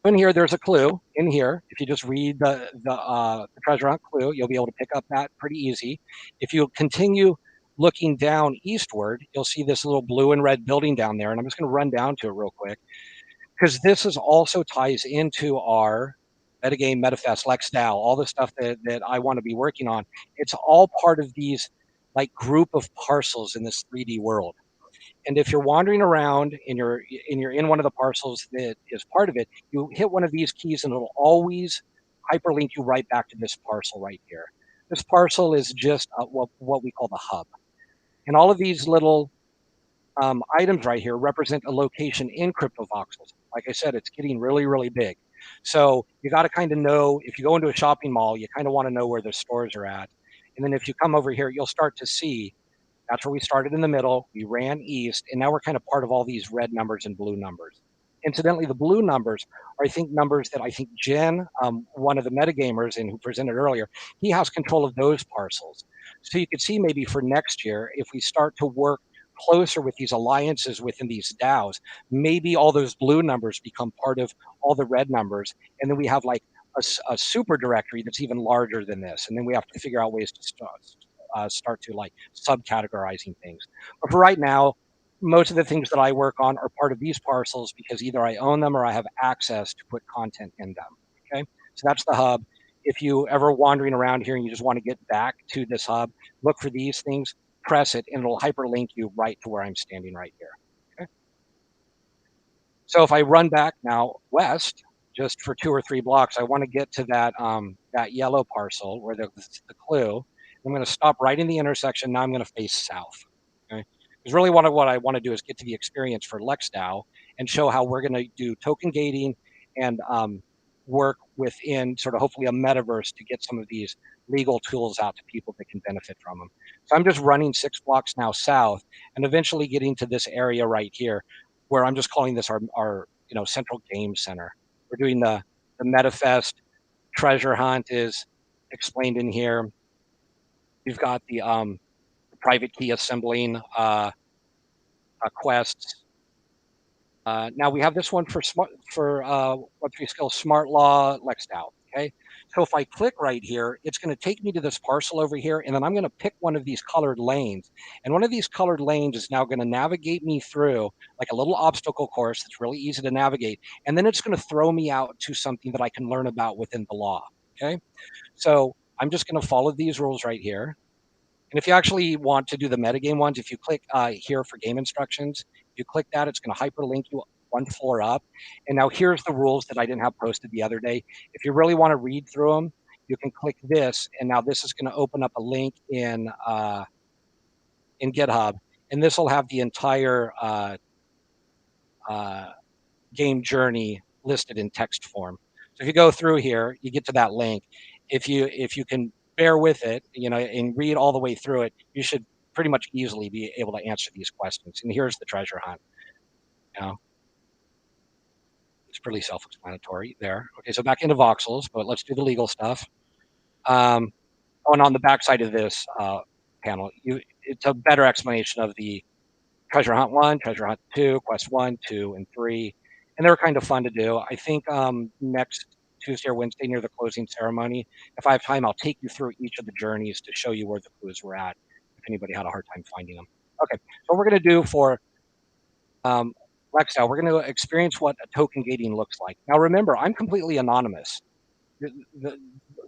In here, there's a clue in here. If you just read the treasure hunt clue, you'll be able to pick up that pretty easy. If you continue looking down eastward, you'll see this little blue and red building down there. And I'm just going to run down to it real quick, because this is also ties into our Metagame Metafest Lex DAO, all the stuff that I want to be working on. It's all part of these like group of parcels in this 3D world. And if you're wandering around and you're in one of the parcels that is part of it, you hit one of these keys and it'll always hyperlink you right back to this parcel right here. This parcel is just what we call the hub. And all of these little items right here represent a location in CryptoVoxels. Like I said, it's getting really, really big. So you got to kind of know, if you go into a shopping mall, you kind of want to know where the stores are at. And then if you come over here, you'll start to see that's where we started in the middle. We ran east, and now we're kind of part of all these red numbers and blue numbers. Incidentally, the blue numbers are, I think, numbers that I think Jen, one of the metagamers and who presented earlier, he has control of those parcels. So you could see maybe for next year, if we start to work closer with these alliances within these DAOs, maybe all those blue numbers become part of all the red numbers, and then we have like a super directory that's even larger than this, and then we have to figure out ways to start to like subcategorizing things. But for right now, most of the things that I work on are part of these parcels because either I own them or I have access to put content in them. Okay, so that's the hub. If you ever wandering around here and you just want to get back to this hub, look for these things, press it, and it'll hyperlink you right to where I'm standing right here. Okay. So if I run back now west, just for 2 or 3 blocks. I want to get to that that yellow parcel where the clue. I'm going to stop right in the intersection. Now I'm going to face south. Okay, because really what I want to do is get to the experience for Lex DAO and show how we're going to do token gating and work within sort of hopefully a metaverse to get some of these legal tools out to people that can benefit from them. So I'm just running 6 blocks now south and eventually getting to this area right here where I'm just calling this our central game center. We're doing the MetaFest treasure hunt is explained in here. We've got the private key assembling quests. Now we have this one for Web3 skills, smart law, Lex DAO. Okay, so if I click right here, it's going to take me to this parcel over here, and then I'm going to pick one of these colored lanes, and one of these colored lanes is now going to navigate me through like a little obstacle course that's really easy to navigate, and then it's going to throw me out to something that I can learn about within the law. Okay, so I'm just going to follow these rules right here. And if you actually want to do the metagame ones, if you click here for game instructions, you click that, it's going to hyperlink you one floor up. And now here's the rules that I didn't have posted the other day. If you really want to read through them, you can click this, and now this is going to open up a link in GitHub, and this will have the entire game journey listed in text form. So if you go through here, you get to that link. If you can bear with it, and read all the way through it, you should pretty much easily be able to answer these questions. And here's the treasure hunt. It's pretty self-explanatory there. Okay, so back into voxels, but let's do the legal stuff. And on the backside of this panel, it's a better explanation of the treasure hunt 1, treasure hunt 2, quest 1, 2, and 3. And they were kind of fun to do. I think next Tuesday or Wednesday near the closing ceremony, if I have time, I'll take you through each of the journeys to show you where the clues were at, if anybody had a hard time finding them. Okay, so what we're going to do for Lex DAO, we're going to experience what a token gating looks like. Now remember, I'm completely anonymous. The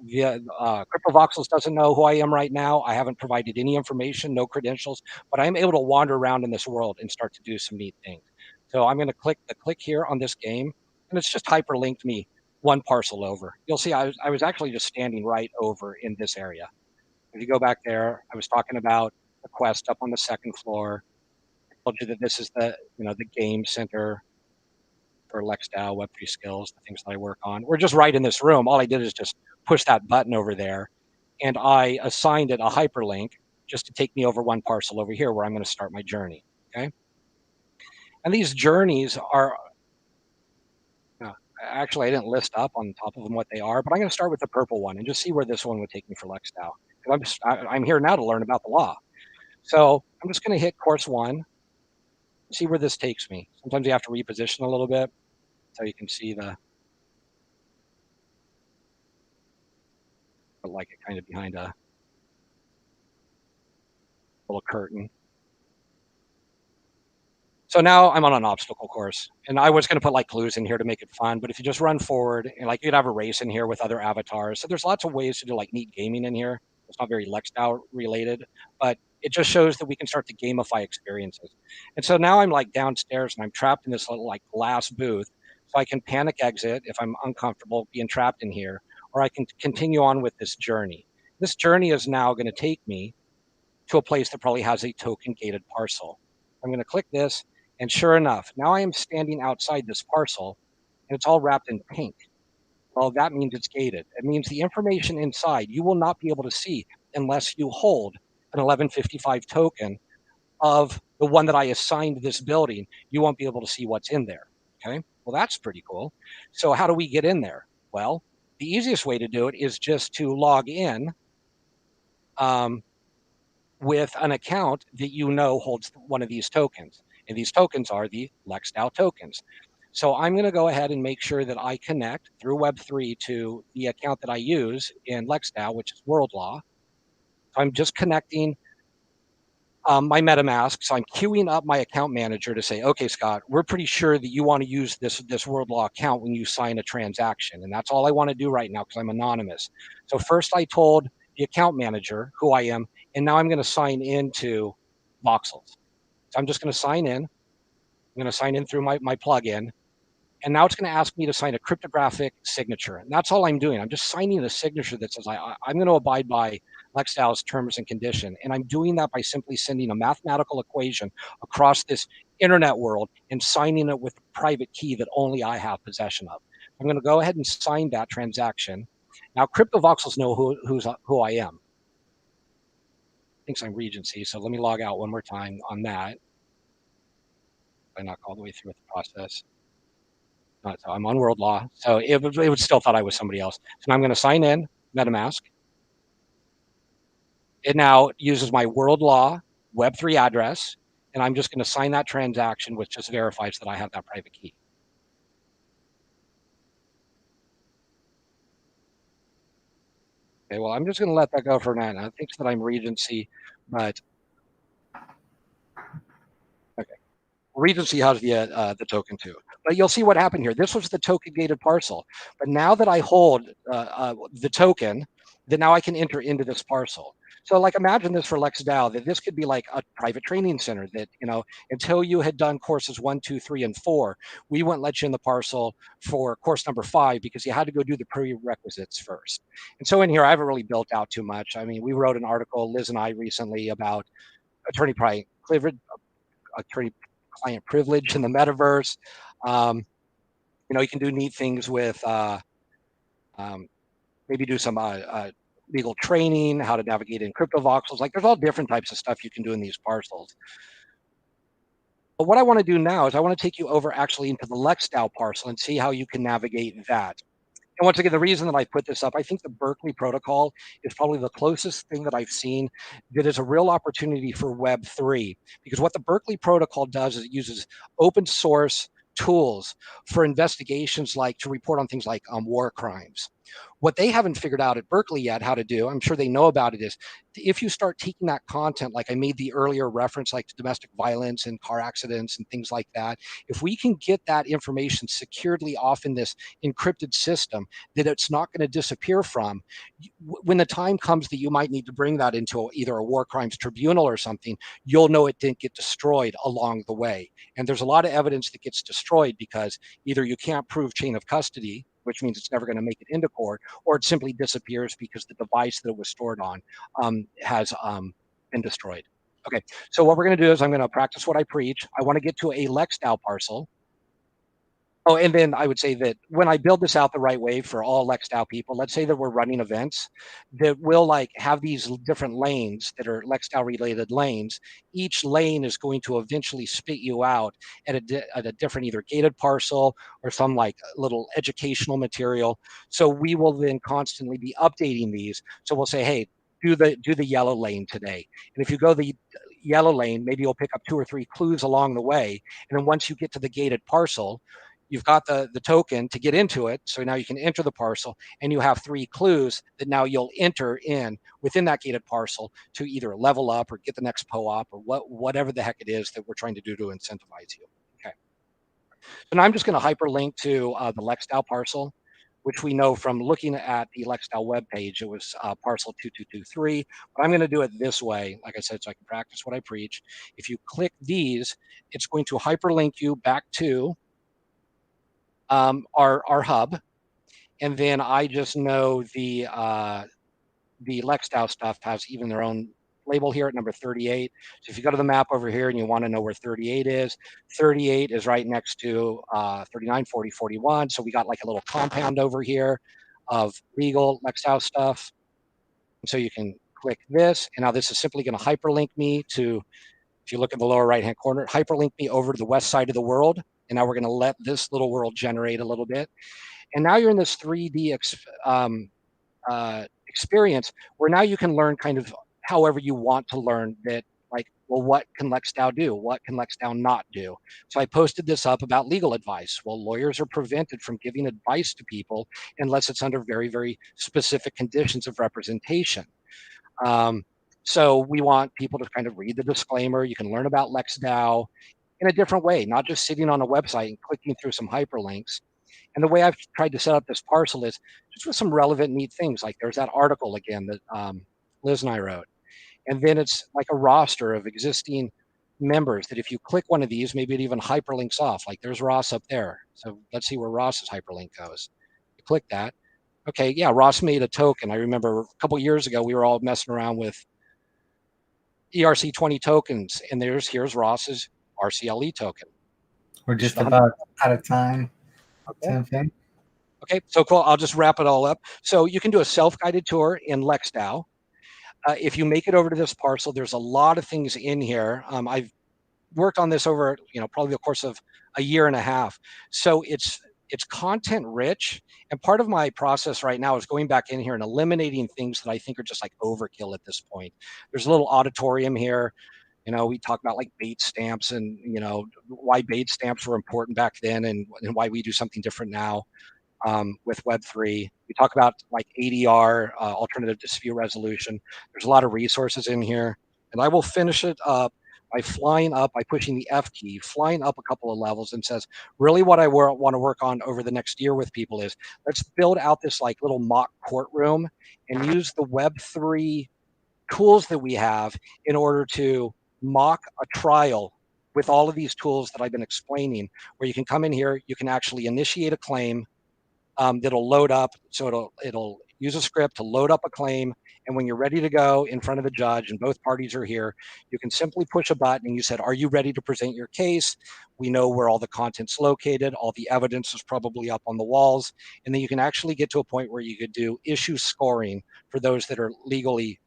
CryptoVoxels doesn't know who I am right now. I haven't provided any information, no credentials, but I'm able to wander around in this world and start to do some neat things. So I'm going to click here on this game, and it's just hyperlinked me one parcel over. You'll see I was actually just standing right over in this area. If you go back there, I was talking about the quest up on the second floor. I told you that this is the game center for Lex DAO, Web3 skills, the things that I work on. We're just right in this room. All I did is just push that button over there, and I assigned it a hyperlink just to take me over one parcel over here where I'm going to start my journey. Okay, and these journeys are actually I didn't list up on top of them what they are, but I'm going to start with the purple one and just see where this one would take me for Lex DAO. I'm here now to learn about the law, so I'm just going to hit course 1. See where this takes me. Sometimes you have to reposition a little bit so you can see like it kind of behind a little curtain. So now I'm on an obstacle course, and I was going to put like clues in here to make it fun. But if you just run forward, and like you'd have a race in here with other avatars, so there's lots of ways to do like neat gaming in here. It's not very Lex DAO related, but it just shows that we can start to gamify experiences. And so now I'm like downstairs, and I'm trapped in this little like glass booth. So I can panic exit if I'm uncomfortable being trapped in here, or I can continue on with this journey. This journey is now going to take me to a place that probably has a token gated parcel. I'm going to click this, and sure enough, now I am standing outside this parcel, and it's all wrapped in pink. Well, that means it's gated. It means the information inside you will not be able to see unless you hold an 1155 token of the one that I assigned this building. You won't be able to see what's in there. Okay, well, that's pretty cool. So how do we get in there? Well, the easiest way to do it is just to log in with an account that holds one of these tokens. And these tokens are the Lex DAO tokens. So I'm going to go ahead and make sure that I connect through Web3 to the account that I use in Lex DAO, which is World Law. So I'm just connecting my MetaMask. So I'm queuing up my account manager to say, okay, Scott, we're pretty sure that you want to use this World Law account when you sign a transaction. And that's all I want to do right now because I'm anonymous. So first I told the account manager who I am, and now I'm going to sign into Voxels. So I'm just going to sign in. I'm going to sign in through my plugin. And now it's going to ask me to sign a cryptographic signature. And that's all I'm doing. I'm just signing a signature that says I'm going to abide by Lex DAO's terms and condition. And I'm doing that by simply sending a mathematical equation across this internet world and signing it with a private key that only I have possession of. I'm going to go ahead and sign that transaction. Now, CryptoVoxels know who I am. Thinks I'm Regency, so let me log out one more time on that. I knock all the way through with the process. So I'm on world law, so it would still thought I was somebody else. So I'm going to sign in MetaMask. It now uses my world law Web3 address, and I'm just going to sign that transaction, which just verifies that I have that private key. Okay, well, I'm just going to let that go for now. It thinks that I'm Regency, but okay. Regency has the token too. But you'll see what happened here. This was the token gated parcel. But now that I hold the token, then now I can enter into this parcel. So like imagine this for Lex DAO, that this could be like a private training center that, until you had done courses 1, 2, 3, and 4, we wouldn't let you in the parcel for course number 5 because you had to go do the prerequisites first. And so in here, I haven't really built out too much. I mean, we wrote an article, Liz and I recently, about attorney client privilege in the metaverse. You can do neat things with maybe do some legal training, how to navigate in crypto voxels. Like there's all different types of stuff you can do in these parcels. But what I want to do now is I want to take you over actually into the Lex DAO parcel and see how you can navigate that. And once again, the reason that I put this up, I think the Berkeley protocol is probably the closest thing that I've seen that is a real opportunity for Web3. Because what the Berkeley protocol does is it uses open source tools for investigations, like to report on things like war crimes. What they haven't figured out at Berkeley yet how to do, I'm sure they know about it, is if you start taking that content, like I made the earlier reference, like to domestic violence and car accidents and things like that, if we can get that information securely off in this encrypted system that it's not going to disappear from, when the time comes that you might need to bring that into either a war crimes tribunal or something, you'll know it didn't get destroyed along the way. And there's a lot of evidence that gets destroyed because either you can't prove chain of custody, which means it's never going to make it into court, or it simply disappears because the device that it was stored on has been destroyed. Okay, so what we're going to do is I'm going to practice what I preach. I want to get to a Lex DAO parcel. Oh, and then I would say that when I build this out the right way for all Lex DAO people, let's say that we're running events that will like have these different lanes that are Lex DAO related lanes. Each lane is going to eventually spit you out at a different either gated parcel or some like little educational material. So we will then constantly be updating these. So we'll say, hey, do the yellow lane today. And if you go the yellow lane, maybe you'll pick up 2 or 3 clues along the way. And then once you get to the gated parcel, you've got the token to get into it. So now you can enter the parcel and you have 3 clues that now you'll enter in within that gated parcel to either level up or get the next POAP or whatever the heck it is that we're trying to do to incentivize you. Okay. So now I'm just going to hyperlink to the Lex DAO parcel, which we know from looking at the Lex DAO webpage, it was parcel 2223. But I'm going to do it this way, like I said, so I can practice what I preach. If you click these, it's going to hyperlink you back to our hub, and then I just know the Lex DAO stuff has even their own label here at number 38. So if you go to the map over here and you want to know where 38 is right next to 39, 40, 41. So we got like a little compound over here of legal Lex DAO stuff. So you can click this, and now this is simply going to hyperlink me to, if you look at the lower right hand corner, hyperlink me over to the west side of the world. And now we're going to let this little world generate a little bit. And now you're in this 3D experience where now you can learn kind of however you want to learn that, like, well, what can Lex DAO do? What can Lex DAO not do? So I posted this up about legal advice. Well, lawyers are prevented from giving advice to people unless it's under very, very specific conditions of representation. So we want people to kind of read the disclaimer. You can learn about Lex DAO in a different way, not just sitting on a website and clicking through some hyperlinks. And the way I've tried to set up this parcel is just with some relevant, neat things. Like there's that article again that Liz and I wrote. And then it's like a roster of existing members that if you click one of these, maybe it even hyperlinks off. Like there's Ross up there. So let's see where Ross's hyperlink goes. You click that. Okay, yeah, Ross made a token. I remember a couple years ago, we were all messing around with ERC20 tokens, and here's Ross's RCLE token. We're just about out of time. Okay. Tenfinney. Okay, so cool. I'll just wrap it all up. So you can do a self-guided tour in Lex DAO. If you make it over to this parcel, there's a lot of things in here. I've worked on this over, probably the course of a year and a half. So it's content rich. And part of my process right now is going back in here and eliminating things that I think are just like overkill at this point. There's a little auditorium here. We talk about like bait stamps and, why bait stamps were important back then and why we do something different now. With Web3. We talk about like ADR, alternative dispute resolution. There's a lot of resources in here. And I will finish it up by flying up, by pushing the F key, flying up a couple of levels and says, really what I want to work on over the next year with people is let's build out this like little mock courtroom and use the Web3 tools that we have in order to mock a trial with all of these tools that I've been explaining, where you can come in here, you can actually initiate a claim, that'll load up. So it'll use a script to load up a claim. And when you're ready to go in front of the judge and both parties are here, you can simply push a button and you said, are you ready to present your case? We know where all the content's located. All the evidence is probably up on the walls. And then you can actually get to a point where you could do issue scoring for those that are legally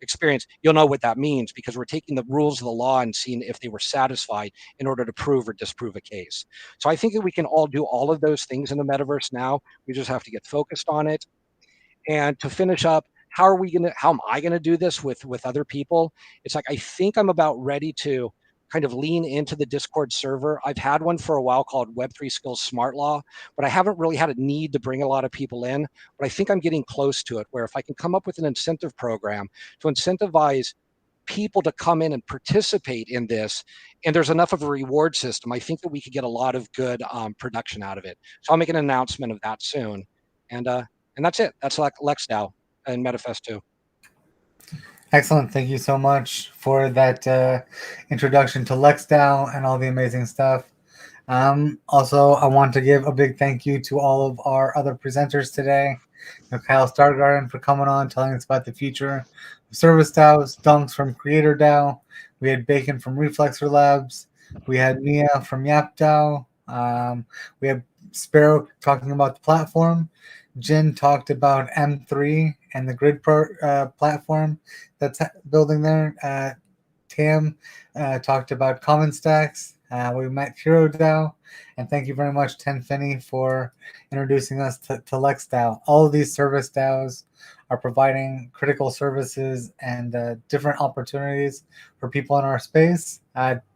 experienced. You'll know what that means because we're taking the rules of the law and seeing if they were satisfied in order to prove or disprove a case. So I think that we can all do all of those things in the metaverse now. We just have to get focused on it. And to finish up, how am I gonna do this with other people? It's like I think I'm about ready to kind of lean into the Discord server. I've had one for a while called Web3 Skills Smart Law, but I haven't really had a need to bring a lot of people in. But I think I'm getting close to it, where if I can come up with an incentive program to incentivize people to come in and participate in this, and there's enough of a reward system, I think that we could get a lot of good production out of it. So I'll make an announcement of that soon. And that's it. That's like Lex DAO and Metafest 2. Excellent. Thank you so much for that introduction to Lex DAO and all the amazing stuff. Also, I want to give a big thank you to all of our other presenters today. Kyle Stargarden for coming on, telling us about the future of service DAOs, Dunks from Creator DAO. We had Bacon from Reflexer Labs. We had Mia from Yap DAO. We had Sparrow talking about the platform. Jin talked about M3 and the grid platform that's building there. Tam talked about common stacks. We met Hero DAO, and thank you very much, Tenfinney, for introducing us to Lex DAO. All of these service DAOs are providing critical services and different opportunities for people in our space,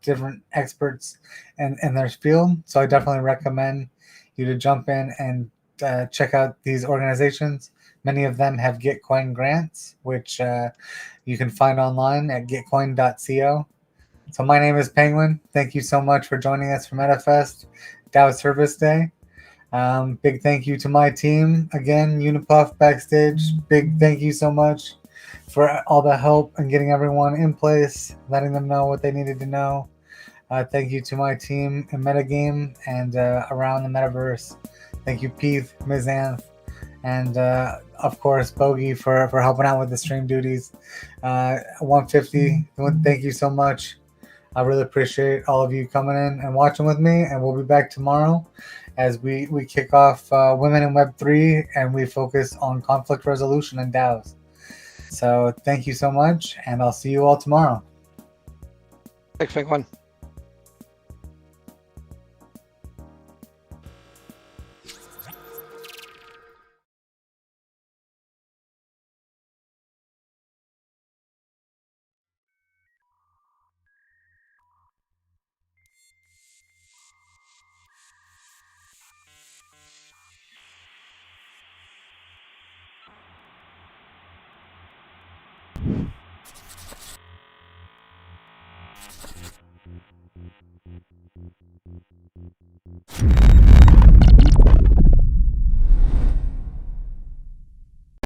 different experts in their field. So I definitely recommend you to jump in and check out these organizations. Many of them have Gitcoin grants, which you can find online at gitcoin.co. So my name is Penguin. Thank you so much for joining us for MetaFest DAO Service Day. Big thank you to my team. Again, Unipuff backstage. Big thank you so much for all the help and getting everyone in place, letting them know what they needed to know. Thank you to my team in Metagame and around the metaverse. Thank you, Pete, Mizanth, and of course, Bogey for helping out with the stream duties. 150, thank you so much. I really appreciate all of you coming in and watching with me, and we'll be back tomorrow as we kick off Women in Web3 and we focus on conflict resolution and DAOs. So thank you so much, and I'll see you all tomorrow. Thanks, Penguin.